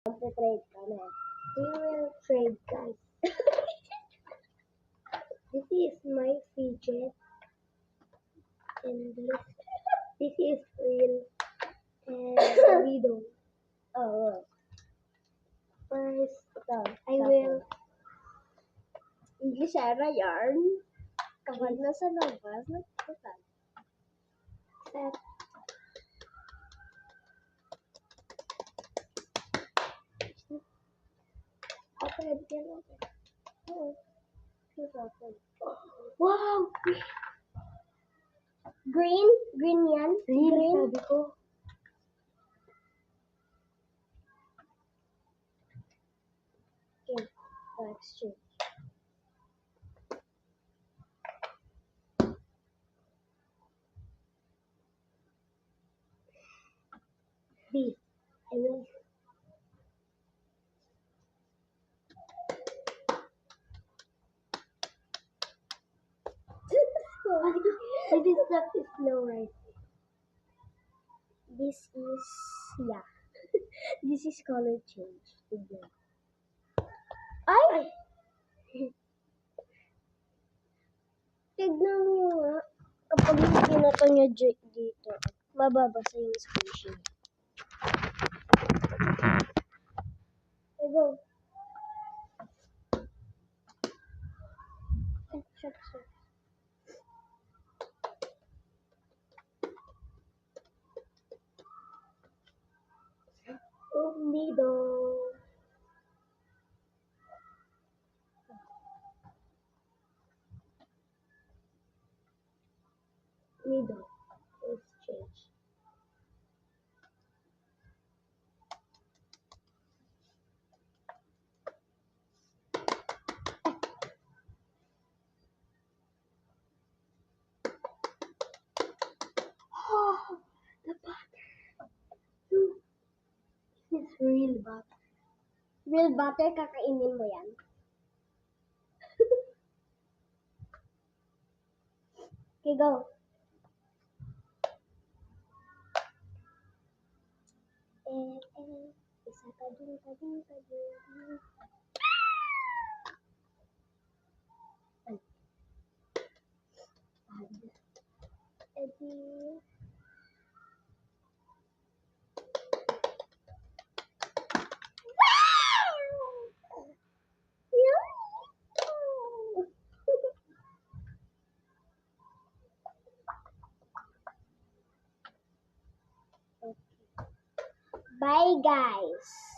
Trade kami. We will trade, guys. This is my fidget. And this is real. And widow. Oh. First, I will English era yarn. Kapag nasa labas, nagputan. Set. Open. Oh. Wow! Green? Green yan? Green? Sabi ko. Okay. Exchange. B. I will. This is not slow, right? This is, yeah. This is color change. Tignan. Ay! Tignan nyo nga. Kapag pinato nyo dito, mababasa yung squishy. Okay, go. Shut. Oh, needle. Needle. Let's change. Oh, the butter. This is real butter. Real butter, kakainin mo yan. Okay, go. Isa ka din. Eddie. Bye, guys.